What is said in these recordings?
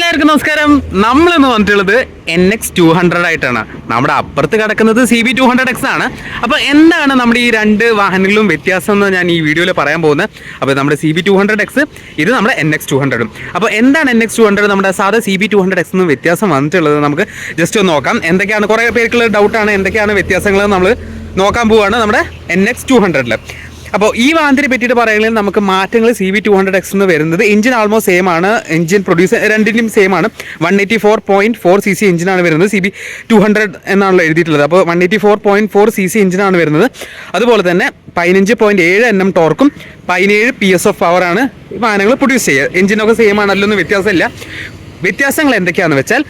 എല്ലാവർക്കും നമസ്കാരം. നമ്മളിന്ന് വന്നിട്ടുള്ളത് NX200 ആയിട്ടാണ്. നമ്മുടെ അപ്പുറത്ത് കിടക്കുന്നത് CB200X ആണ്. അപ്പോൾ എന്താണ് നമ്മുടെ ഈ രണ്ട് വാഹനങ്ങളിലും വ്യത്യാസം എന്ന് ഞാൻ ഈ വീഡിയോയിൽ പറയാൻ പോകുന്നത്. അപ്പോൾ നമ്മുടെ CB200X, ഇത് നമ്മുടെ NX200. അപ്പോൾ എന്താണ് NX200 നമ്മുടെ സാധാ CB200X നിന്ന് വ്യത്യാസം വന്നിട്ടുള്ളത് നമുക്ക് ജസ്റ്റ് ഒന്ന് നോക്കാം. എന്തൊക്കെയാണ് കുറേ പേർക്കുള്ള ഡൗട്ടാണ്, എന്തൊക്കെയാണ് വ്യത്യാസങ്ങൾ നമ്മൾ നോക്കാൻ പോവുകയാണ് നമ്മുടെ NX200. അപ്പോൾ ഈ വാഹനത്തിനെ പറ്റിയിട്ട് പറയുകയാണെങ്കിൽ നമുക്ക് മാറ്റങ്ങൾ CB200X എന്ന് വരുന്നത് എഞ്ചിൻ ആൾമോസ്റ്റ് സെയിം ആണ്. എഞ്ചിൻ പ്രൊഡ്യൂസ് രണ്ടിൻ്റെയും സെയിം ആണ്. 184.4 cc എഞ്ചിനാണ് വരുന്നത്. CB200 എന്നാണല്ലോ എഴുതിയിട്ടുള്ളത്. അപ്പോൾ 184.4 cc എഞ്ചിനാണ് വരുന്നത്. അതുപോലെ തന്നെ 15.7 Nm ടോർക്കും 17 PS ഓഫ് പവറാണ് ഈ വാഹനങ്ങൾ പ്രൊഡ്യൂസ് ചെയ്യുക. എഞ്ചിനൊക്കെ സെയിം ആണല്ലോ, ഒന്നും വ്യത്യാസമില്ല. വ്യത്യാസങ്ങൾ എന്തൊക്കെയാണെന്ന് വെച്ചാൽ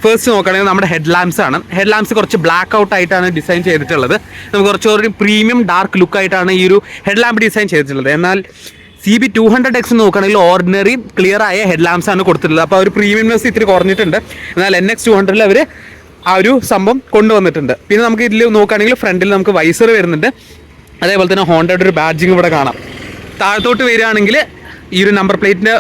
ഫസ്റ്റ് നോക്കുകയാണെങ്കിൽ നമ്മുടെ ഹെഡ് ലാംപ്സ് ആണ്. ഹെഡ് ലാംപ്സ് കുറച്ച് ബ്ലാക്ക് ഔട്ട് ആയിട്ടാണ് ഡിസൈൻ ചെയ്തിട്ടുള്ളത്. നമുക്ക് കുറച്ചുകൂടി പ്രീമിയം ഡാർക്ക് ലുക്കായിട്ടാണ് ഈ ഒരു ഹെഡ് ലാമ്പ് ഡിസൈൻ ചെയ്തിട്ടുള്ളത്. എന്നാൽ CB200X നോക്കുകയാണെങ്കിൽ ഓർഡിനറി ക്ലിയർ ആയ ഹെഡ് ലാംപ്സ് ആണ് കൊടുത്തിട്ടുള്ളത്. അപ്പോൾ ഒരു പ്രീമിയംനെസ് ഇത്തിരി കുറഞ്ഞിട്ടുണ്ട്. എന്നാൽ NX200 അവർ ആ ഒരു സംഭവം കൊണ്ടുവന്നിട്ടുണ്ട്. പിന്നെ നമുക്ക് ഇതിൽ നോക്കുകയാണെങ്കിൽ ഫ്രണ്ടിൽ നമുക്ക് വൈസർ വരുന്നുണ്ട്. അതേപോലെ തന്നെ ഹോണ്ടയുടെ ഒരു ബാഡ്ജിങ് ഇവിടെ കാണാം. താഴത്തോട്ട് വരികയാണെങ്കിൽ ഈ ഒരു നമ്പർ പ്ലേറ്റിൻ്റെ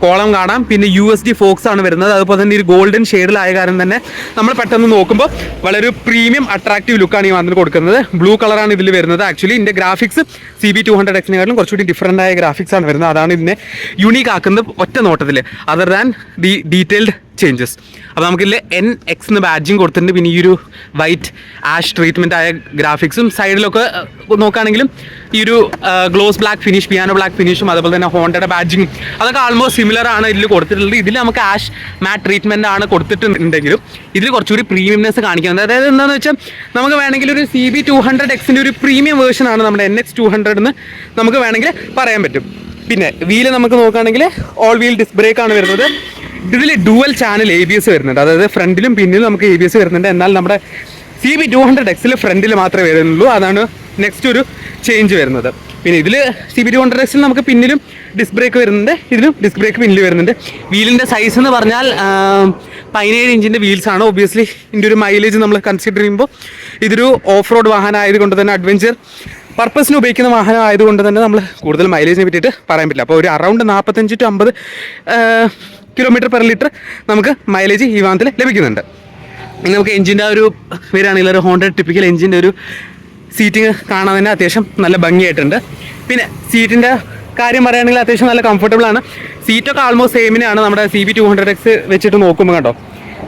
കോളം കാണാം. പിന്നെ USD ഫോക്സ് ആണ് വരുന്നത്. അതുപോലെ തന്നെ ഒരു ഗോൾഡൻ ഷെയ്ഡിലായ കാരണം തന്നെ നമ്മൾ പെട്ടെന്ന് നോക്കുമ്പോൾ വളരെ പ്രീമിയം അട്രാക്റ്റീവ് ലുക്കാണ് ഈ വാഹനത്തിന് കൊടുക്കുന്നത്. ബ്ലൂ കളറാണ് ഇതിൽ വരുന്നത്. ആക്ച്വലി ഇതിൻ്റെ ഗ്രാഫിക്സ് CB200X-നെക്കാളും കുറച്ചുകൂടി ഡിഫറൻ്റ് ആയ ഗ്രാഫിക്സ് ആണ് വരുന്നത്. അതാണ് ഇതിനെ യുണീക്ക് ആക്കുന്നത് ഒറ്റ നോട്ടത്തിൽ, other than the detailed changes. അപ്പോൾ നമുക്കിതിൽ NX എന്ന് ബാഡ്ജിങ് കൊടുത്തിട്ടുണ്ട്. പിന്നെ ഈ ഒരു വൈറ്റ് ആഷ് ട്രീറ്റ്മെൻറ്റ് ആയ ഗ്രാഫിക്സും സൈഡിലൊക്കെ നോക്കുകയാണെങ്കിലും ഈ ഒരു gloss black finish, piano black ഫിനിഷും അതുപോലെ തന്നെ ഹോണ്ടയുടെ ബാഡ്ജിങ്ങും അതൊക്കെ ആൾമോസ്റ്റ് സിമിലർ ആണ് ഇതിൽ കൊടുത്തിട്ടുള്ളത്. ഇതിൽ നമുക്ക് ആഷ് മാറ്റ് ട്രീറ്റ്മെൻറ്റ് ആണ് കൊടുത്തിട്ടുണ്ടെങ്കിലും ഇതിൽ കുറച്ചുകൂടി പ്രീമിയംനെസ് കാണിക്കുന്നത്. അതായത് എന്താണെന്ന് വെച്ചാൽ നമുക്ക് വേണമെങ്കിൽ ഒരു CB200X-ൻ്റെ ഒരു പ്രീമിയം വേർഷൻ ആണ് നമ്മുടെ NX200 എന്ന് നമുക്ക് വേണമെങ്കിൽ പറയാൻ പറ്റും. പിന്നെ വീല് നമുക്ക് നോക്കുകയാണെങ്കിൽ ഓൾ വീൽ ഡിസ്ക് ബ്രേക്ക് ആണ് വരുന്നത്. ഇതിൽ ഡുവൽ ചാനൽ ABS വരുന്നുണ്ട്. അതായത് ഫ്രണ്ടിലും പിന്നിലും നമുക്ക് ABS വരുന്നുണ്ട്. എന്നാൽ നമ്മുടെ CB200X-ൽ ഫ്രണ്ടിൽ മാത്രമേ വരുന്നുള്ളൂ. അതാണ് നെക്സ്റ്റ് ഒരു ചേഞ്ച് വരുന്നത്. പിന്നെ ഇതിൽ CB200X-ൽ നമുക്ക് പിന്നിലും ഡിസ്ക് ബ്രേക്ക് വരുന്നുണ്ട്, ഇതിലും ഡിസ്ക് ബ്രേക്ക് പിന്നിൽ വരുന്നുണ്ട്. വീലിൻ്റെ സൈസ് എന്ന് പറഞ്ഞാൽ 17 ഇഞ്ചിൻ്റെ വീൽസാണ്. ഒബ്വിയസ്ലി ഇതിൻ്റെ ഒരു മൈലേജ് നമ്മൾ കൺസിഡർ ചെയ്യുമ്പോൾ ഇതൊരു ഓഫ് റോഡ് വാഹനം ആയതുകൊണ്ട് തന്നെ അഡ്വഞ്ചർ പർപ്പസിന് ഉപയോഗിക്കുന്ന വാഹനം ആയതുകൊണ്ട് തന്നെ നമ്മൾ കൂടുതൽ മൈലേജിനെ പറ്റിയിട്ട് പറയാൻ പറ്റില്ല. അപ്പോൾ ഒരു അറൗണ്ട് 45 to 50 km/ലിറ്റർ നമുക്ക് മൈലേജ് ഈ വാഹനത്തിൽ ലഭിക്കുന്നുണ്ട്. ഇനി നമുക്ക് എഞ്ചിൻ്റെ ഒരു വരികയാണെങ്കിൽ ഒരു ഹോണ്ട ടിപ്പിക്കൽ എഞ്ചിൻ്റെ ഒരു സീറ്റിങ് കാണാൻ തന്നെ അത്യാവശ്യം നല്ല ഭംഗിയായിട്ടുണ്ട്. പിന്നെ സീറ്റിൻ്റെ കാര്യം പറയുകയാണെങ്കിൽ അത്യാവശ്യം നല്ല കംഫർട്ടബിൾ ആണ്. സീറ്റൊക്കെ ആൾമോസ്റ്റ് സെയിമിനാണ് നമ്മുടെ CB200X വെച്ചിട്ട് നോക്കുമ്പോൾ കണ്ടോ.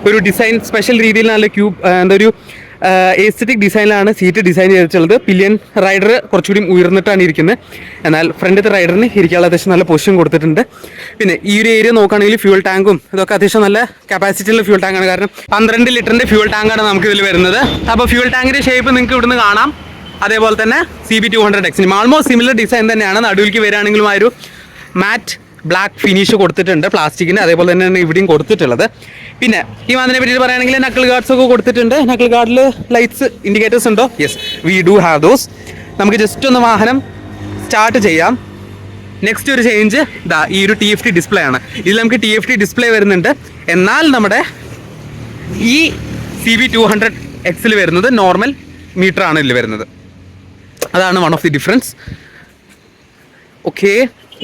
ഒരു ഡിസൈൻ സ്പെഷ്യൽ രീതിയിൽ നല്ല ഒരു എസ്തെറ്റിക് ഡിസൈനിലാണ് സീറ്റ് ഡിസൈൻ ചെയ്തിട്ടുള്ളത്. പില്ലിയൻ റൈഡർ കുറച്ചുകൂടി ഉയർന്നിട്ടാണ് ഇരിക്കുന്നത്. എന്നാൽ ഫ്രണ്ടിലത്തെ റൈഡറിന് ഇരിക്കാനുള്ള അത്യാവശ്യം നല്ല പൊസിഷൻ കൊടുത്തിട്ടുണ്ട്. പിന്നെ ഈ ഒരു ഏരിയ നോക്കുകയാണെങ്കിൽ ഫ്യൂൾ ടാങ്കും ഇതൊക്കെ അത്യാവശ്യം നല്ല കപ്പാസിറ്റിയുള്ള ഫ്യൂൾ ടാങ്കാണ്. കാരണം 12 ലിറ്ററിൻ്റെ ഫ്യൂൾ ടാങ്കാണ് നമുക്ക് ഇതിൽ വരുന്നത്. അപ്പോൾ ഫ്യൂൾ ടാങ്കിൻ്റെ ഷേപ്പ് നിങ്ങൾക്ക് ഇവിടുന്ന് കാണാം. അതേപോലെ തന്നെ CB200X-നും ആൾമോസ്റ്റ് സിമിലർ ഡിസൈൻ തന്നെയാണ്. നടുവിലേക്ക് വരികയാണെങ്കിലും ആ ഒരു മാറ്റ് ബ്ലാക്ക് ഫിനിഷ് കൊടുത്തിട്ടുണ്ട് പ്ലാസ്റ്റിക്കിൻ്റെ. അതേപോലെ തന്നെയാണ് ഇവിടെയും കൊടുത്തിട്ടുള്ളത്. പിന്നെ ഈ വാഹനത്തിനെ പറ്റി പറയുകയാണെങ്കിൽ നക്കിൾ ഗാർഡ്സ് ഒക്കെ കൊടുത്തിട്ടുണ്ട്. നക്കിൾ ഗാർഡിൽ ലൈറ്റ്സ് ഇൻഡിക്കേറ്റേഴ്സ് ഉണ്ടോ? Yes, we do have those. നമുക്ക് ജസ്റ്റ് ഒന്ന് വാഹനം സ്റ്റാർട്ട് ചെയ്യാം. നെക്സ്റ്റ് ഒരു ചേഞ്ച് ഈ ഒരു TFT ഡിസ്പ്ലേ ആണ്. ഇതിൽ നമുക്ക് TFT ഡിസ്പ്ലേ വരുന്നുണ്ട്. എന്നാൽ നമ്മുടെ ഈ CB200X-ൽ വരുന്നത് നോർമൽ മീറ്റർ ആണ് ഇതിൽ വരുന്നത്. അതാണ് one of the difference. Okay,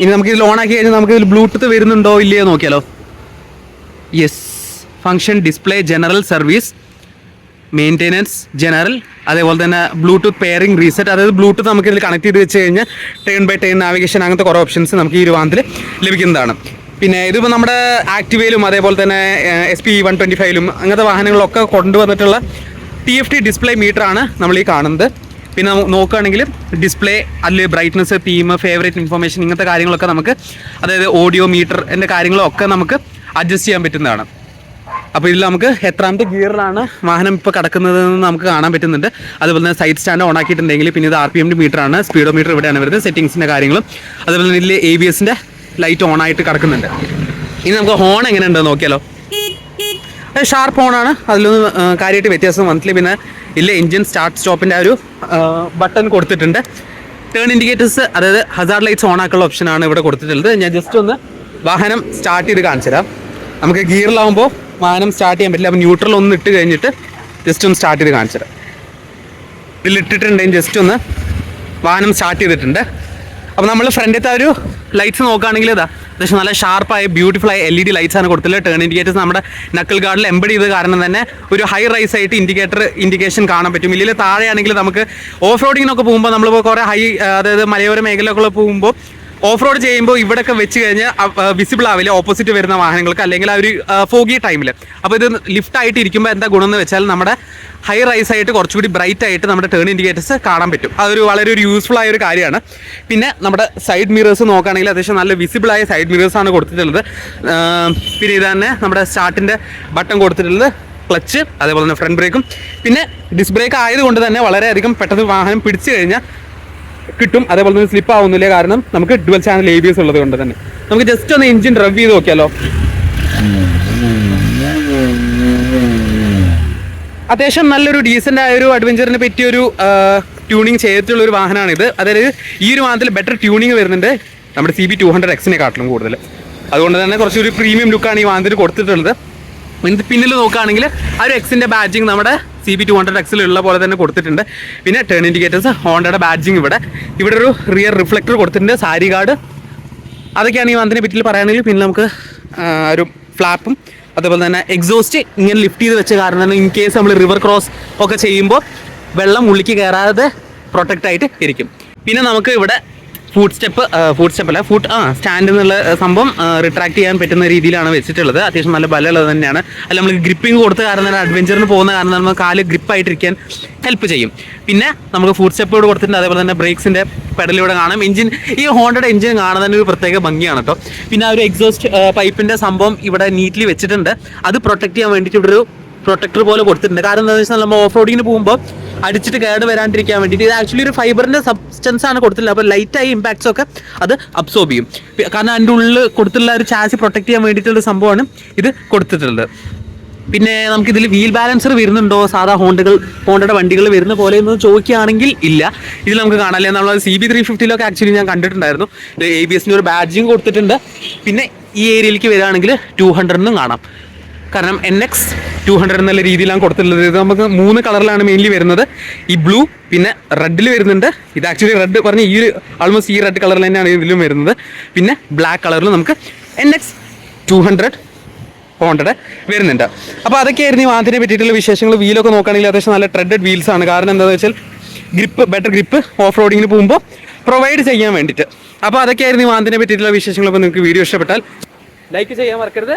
ഇനി നമുക്ക് ഇതിൽ ഓണാക്കി കഴിഞ്ഞാൽ നമുക്ക് ഇതിൽ ബ്ലൂടൂത്ത് വരുന്നുണ്ടോ ഇല്ലയോ നോക്കിയാലോ. Yes, function display general service maintenance general, അതേപോലെ തന്നെ ബ്ലൂടൂത്ത് പെയറിംഗ് റീസെറ്റ്. അതായത് ബ്ലൂടൂത്ത് നമുക്ക് ഇതിൽ കണക്ട് ചെയ്ത് വെച്ച് കഴിഞ്ഞാൽ ടേൺ ബൈ ടേൺ നാവിഗേഷൻ അങ്ങനത്തെ കുറേ ഓപ്ഷൻസ് നമുക്ക് ഈ ഒരു വാഹനത്തിൽ ലഭിക്കുന്നതാണ്. പിന്നെ ഇതിപ്പോൾ നമ്മുടെ ആക്ടിവയിലും അതേപോലെ തന്നെ SP125ലും അങ്ങനത്തെ വാഹനങ്ങളിലൊക്കെ കൊണ്ടുവന്നിട്ടുള്ള TFT ഡിസ്പ്ലേ മീറ്ററാണ് നമ്മൾ ഈ കാണുന്നത്. പിന്നെ നോക്കുകയാണെങ്കിൽ ഡിസ്പ്ലേ, അതിൽ ബ്രൈറ്റ്നസ്, തീം, ഫേവറേറ്റ് ഇൻഫർമേഷൻ ഇങ്ങനത്തെ കാര്യങ്ങളൊക്കെ നമുക്ക്, അതായത് ഓഡിയോ മീറ്റർ എൻ്റെ കാര്യങ്ങളൊക്കെ നമുക്ക് അഡ്ജസ്റ്റ് ചെയ്യാൻ പറ്റുന്നതാണ്. അപ്പോൾ ഇതിൽ നമുക്ക് എത്രാമത്തെ ഗിയറിലാണ് വാഹനം ഇപ്പോൾ കിടക്കുന്നതെന്ന് നമുക്ക് കാണാൻ പറ്റുന്നുണ്ട്. അതുപോലെ തന്നെ സൈഡ് സ്റ്റാൻഡ് ഓൺ ആക്കിയിട്ടുണ്ടെങ്കിൽ പിന്നെ ഇത് RPM മീറ്ററാണ്. സ്പീഡോ മീറ്റർ ഇവിടെയാണ് വരുന്നത്. സെറ്റിങ്സിൻ്റെ കാര്യങ്ങളും അതുപോലെ തന്നെ ഇതിൽ ABS-ൻ്റെ ലൈറ്റ് ഓൺ ആയിട്ട് കിടക്കുന്നുണ്ട്. ഇനി നമുക്ക് ഹോൺ എങ്ങനെ ഉണ്ടെന്ന് നോക്കിയാലോ. ഷാർപ്പ് ഹോണാണ്, അതിലൊന്നും കാര്യമായിട്ട് വ്യത്യാസം വന്നിട്ടില്ല. പിന്നെ ഇല്ല എഞ്ചിൻ സ്റ്റാർട്ട് സ്റ്റോപ്പിൻ്റെ ആ ഒരു ബട്ടൺ കൊടുത്തിട്ടുണ്ട്. ടേൺ ഇൻഡിക്കേറ്റേഴ്സ്, അതായത് ഹസാർഡ് ലൈറ്റ്സ് ഓൺ ആക്കാനുള്ള ഓപ്ഷനാണ് ഇവിടെ കൊടുത്തിട്ടുള്ളത്. ഞാൻ ജസ്റ്റ് ഒന്ന് വാഹനം സ്റ്റാർട്ട് ചെയ്ത് കാണിച്ചു തരാം. നമുക്ക് ഗിയറിലാവുമ്പോൾ വാഹനം സ്റ്റാർട്ട് ചെയ്യാൻ പറ്റില്ല. അപ്പോൾ ന്യൂട്രൽ ഒന്ന് ഇട്ട് കഴിഞ്ഞിട്ട് ജസ്റ്റ് ഒന്ന് സ്റ്റാർട്ട് ചെയ്ത് കാണിച്ചു തരാം. ഇതിലിട്ടിട്ടുണ്ടെങ്കിൽ ജസ്റ്റ് ഒന്ന് വാഹനം സ്റ്റാർട്ട് ചെയ്തിട്ടുണ്ട്. അപ്പോൾ നമ്മൾ ഫ്രണ്ടിലത്തെ ആ ഒരു ലൈറ്റ്സ് നോക്കുകയാണെങ്കിൽ ഇതാ അത്യാവശ്യം നല്ല ഷാർപ്പായ ബ്യൂട്ടിഫുൾ ആയ LED ലൈറ്റ്സ് ആണ് കൊടുത്തിട്ടുള്ളത്. ടേൺ ഇൻഡിക്കേറ്റേഴ്സ് നമ്മുടെ നക്കിൾ ഗാർഡിൽ എംബഡ് ചെയ്ത് കാരണം തന്നെ ഒരു ഹൈ റൈസ് ആയിട്ട് ഇൻഡിക്കേഷൻ കാണാൻ പറ്റും. ഇല്ലെങ്കിൽ താഴെയാണെങ്കിൽ നമുക്ക് ഓഫ് റോഡിങ്ങിനൊക്കെ പോകുമ്പോൾ നമ്മളിപ്പോൾ കുറേ ഹൈ അതായത് മലയോര മേഖലകളൊക്കെ പോകുമ്പോൾ ഓഫ് റോഡ് ചെയ്യുമ്പോൾ ഇവിടെയൊക്കെ വെച്ച് കഴിഞ്ഞാൽ വിസിബിൾ ആവില്ല ഓപ്പോസിറ്റ് വരുന്ന വാഹനങ്ങൾക്ക്, അല്ലെങ്കിൽ ആ ഒരു ഫോഗി ടൈമിൽ. അപ്പോൾ ഇത് ലിഫ്റ്റ് ആയിട്ട് ഇരിക്കുമ്പോൾ എന്താ ഗുണം എന്ന് വെച്ചാൽ നമ്മുടെ ഹൈ റൈസ് ആയിട്ട് കുറച്ചുകൂടി ബ്രൈറ്റ് ആയിട്ട് നമ്മുടെ ടേൺ ഇൻഡിക്കേറ്റേഴ്സ് കാണാൻ പറ്റും. അതൊരു വളരെ ഒരു യൂസ്ഫുൾ ആയ ഒരു കാര്യമാണ്. പിന്നെ നമ്മുടെ സൈഡ് മിറേഴ്സ് നോക്കുകയാണെങ്കിൽ അത്യാവശ്യം നല്ല വിസിബിൾ ആയ സൈഡ് മിറേഴ്സ് ആണ് കൊടുത്തിട്ടുള്ളത്. പിന്നെ ഇത് തന്നെ നമ്മുടെ സ്റ്റാർട്ടിൻ്റെ ബട്ടൺ കൊടുത്തിട്ടുള്ളത്, ക്ലച്ച്, അതേപോലെ തന്നെ ഫ്രണ്ട് ബ്രേക്കും. പിന്നെ ഡിസ്ക് ബ്രേക്ക് ആയതുകൊണ്ട് തന്നെ വളരെയധികം പെട്ടെന്ന് വാഹനം പിടിച്ചു കഴിഞ്ഞാൽ കിട്ടും. അതേപോലെ തന്നെ സ്ലിപ്പ് ആവുന്നില്ല, കാരണം നമുക്ക് ഡുവൽ ചാനൽ ABS ഉള്ളത് കൊണ്ട് തന്നെ. നമുക്ക് ജസ്റ്റ് ഒന്ന് എഞ്ചിൻ ഡ്രൈവ് ചെയ്ത് നോക്കിയാലോ. അത്യാവശ്യം നല്ലൊരു ഡീസൻ്റ് ആയൊരു അഡ്വഞ്ചറിന് പറ്റിയൊരു ട്യൂണിങ് ചെയ്തിട്ടുള്ളൊരു വാഹനമാണിത്. അതായത് ഈ ഒരു വാഹനത്തിൽ ബെറ്റർ ട്യൂണിങ് വരുന്നുണ്ട് നമ്മുടെ CB 200X കാട്ടിലും കൂടുതൽ. അതുകൊണ്ട് തന്നെ കുറച്ചൊരു പ്രീമിയം ലുക്കാണ് ഈ വാഹനത്തിന് കൊടുത്തിട്ടുള്ളത്. പിന്നിൽ നോക്കുകയാണെങ്കിൽ ആ ഒരു എക്സിൻ്റെ ബാഡ്ജിങ് നമ്മുടെ CB 200X ഉള്ള പോലെ തന്നെ കൊടുത്തിട്ടുണ്ട്. പിന്നെ ടേൺ ഇൻഡിക്കേറ്റേഴ്സ്, ഹോണ്ടയുടെ ബാഡ്ജിങ് ഇവിടെ ഒരു റിയർ റിഫ്ലക്ടർ കൊടുത്തിട്ടുണ്ട്, സാരി ഗാർഡ്, അതൊക്കെയാണ് ഈ വാഹനത്തിനെ പറ്റി പറയുകയാണെങ്കിൽ. പിന്നെ നമുക്ക് ഒരു ഫ്ലാപ്പും അതേപോലെ തന്നെ എക്സോസ്റ്റ് ഇങ്ങനെ ലിഫ്റ്റ് ചെയ്ത് വെച്ച കാരണം തന്നെ ഇൻ കേസ് നമ്മൾ റിവർ ക്രോസ് ഒക്കെ ചെയ്യുമ്പോൾ വെള്ളം ഉള്ളിലേക്ക് കയറാതെ പ്രൊട്ടക്റ്റ് ആയിട്ട് ഇരിക്കും. പിന്നെ നമുക്ക് ഇവിടെ ഫുഡ് സ്റ്റാൻഡ് എന്നുള്ള സംഭവം റിട്രാക്ട് ചെയ്യാൻ പറ്റുന്ന രീതിയിലാണ് വെച്ചിട്ടുള്ളത്. അത്യാവശ്യം നല്ല ബലമുള്ളത് തന്നെയാണ്. അല്ല നമ്മൾ ഗ്രിപ്പിംഗ് കൊടുത്ത കാരണം തന്നെ അഡ്വഞ്ചറിന് പോകുന്ന കാരണം നമ്മൾ കാല് ഗ്രിപ്പായിട്ടിരിക്കാൻ ഹെൽപ്പ് ചെയ്യും. പിന്നെ നമുക്ക് ഫുഡ് സ്റ്റെപ്പോട് കൊടുത്തിട്ടുണ്ട്. അതേപോലെ തന്നെ ബ്രേക്സിൻ്റെ പെഡലിലൂടെ കാണാം. എഞ്ചിൻ, ഈ ഹോണ്ടയുടെ എഞ്ചിൻ കാണാൻ തന്നെ ഒരു പ്രത്യേക ഭംഗിയാണ് കേട്ടോ. പിന്നെ ആ ഒരു എക്സോസ്റ്റ് പൈപ്പിൻ്റെ സംഭവം ഇവിടെ നീറ്റ്ലി വെച്ചിട്ടുണ്ട്. അത് പ്രൊട്ടക്ട് ചെയ്യാൻ വേണ്ടിയിട്ട് ഇവിടെ ഒരു പ്രൊട്ടക്ടർ പോലെ കൊടുത്തിട്ടുണ്ട്. കാരണം എന്താണെന്ന് വെച്ചാൽ നമ്മൾ ഓഫ് റോഡിങ്ങിന് പോകുമ്പോൾ അടിച്ചിട്ട് കേട് വരാണ്ടിരിക്കാൻ വേണ്ടിയിട്ട് ഇത് ആക്ച്വലി ഒരു ഫൈബറിൻ്റെ സബ്സ്റ്റൻസ് ആണ് കൊടുത്തിട്ടുള്ളത്. അപ്പോൾ ലൈറ്റായി ഇമ്പാക്ട്സ് ഒക്കെ അത് അബ്സോർബ് ചെയ്യും. കാരണം അതിൻ്റെ ഉള്ളിൽ കൊടുത്തിട്ടുള്ള ഒരു ചാസി പ്രൊട്ടക്ട് ചെയ്യാൻ വേണ്ടിയിട്ടുള്ള സംഭവമാണ് ഇത് കൊടുത്തിട്ടുള്ളത്. പിന്നെ നമുക്കിതിൽ വീൽ ബാലൻസർ വരുന്നുണ്ടോ സാധാ ഹോണ്ടയുടെ വണ്ടികൾ വരുന്ന പോലെ എന്ന് ചോദിക്കുകയാണെങ്കിൽ ഇല്ല. ഇതിൽ നമുക്ക് കാണാല്ലേ, നമ്മൾ CB 350 ആക്ച്വലി ഞാൻ കണ്ടിട്ടുണ്ടായിരുന്നു. ABSൻ്റെ ഒരു ബാഡ്ജിങ് കൊടുത്തിട്ടുണ്ട്. പിന്നെ ഈ ഏരിയയിലേക്ക് വരികയാണെങ്കിൽ 200 കാണാം. കാരണം NX 200 എന്നുള്ള രീതിയിലാണ് കൊടുത്തിട്ടുള്ളത്. ഇത് നമുക്ക് 3 കളറിലാണ് മെയിൻലി വരുന്നത്. ഈ ബ്ലൂ, പിന്നെ റെഡിൽ വരുന്നുണ്ട്. ഇത് ആക്ച്വലി റെഡ് പറഞ്ഞ് ഈ ഒരു ആൾമോസ്റ്റ് ഈ റെഡ് കളറിൽ തന്നെയാണ് ഇതിലും വരുന്നത്. പിന്നെ ബ്ലാക്ക് കളറിൽ നമുക്ക് NX 200 ഹോണ്ടയുടെ വരുന്നുണ്ട്. അപ്പോൾ അതൊക്കെയായിരുന്നു ഈ വാഹനത്തിനെ പറ്റിയിട്ടുള്ള വിശേഷങ്ങൾ. വീലൊക്കെ നോക്കുകയാണെങ്കിൽ അത്യാവശ്യം നല്ല ട്രെഡഡ് വീൽസ് ആണ്. കാരണം എന്താണെന്ന് വെച്ചാൽ ബെറ്റർ ഗ്രിപ്പ് ഓഫ് റോഡിങ്ങിന് പോകുമ്പോൾ പ്രൊവൈഡ് ചെയ്യാൻ വേണ്ടിയിട്ട്. അപ്പോൾ അതൊക്കെയായിരുന്നു ഈ വാഹനത്തിനെ പറ്റിയിട്ടുള്ള വിശേഷങ്ങൾ. അപ്പോൾ നിങ്ങൾക്ക് വീഡിയോ ഇഷ്ടപ്പെട്ടാൽ ലൈക്ക് ചെയ്യാൻ മറക്കരുത്.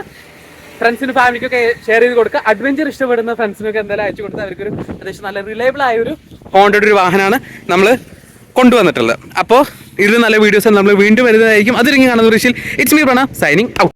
ഫ്രണ്ട്സിനും ഫാമിലിക്കൊക്കെ ഷെയർ ചെയ്ത് കൊടുക്കുക. അഡ്വഞ്ചർ ഇഷ്ടപ്പെടുന്ന ഫ്രണ്ട്സിനൊക്കെ എന്തായാലും അയച്ചു കൊടുത്താൽ അവർക്കൊരു അത്യാവശ്യം നല്ല റിലയബിൾ ആയ ഒരു ഹോണ്ടയുടെ ഒരു വാഹനമാണ് നമ്മൾ കൊണ്ടുവന്നിട്ടുള്ളത്. അപ്പോൾ ഇതിൽ നല്ല വീഡിയോസ് നമ്മൾ വീണ്ടും വരുന്നതായിരിക്കും. അതിലിങ്ങനെ കാണുന്ന ഇറ്റ്സ് മീ പ്രണ സൈനിങ് ഔട്ട്.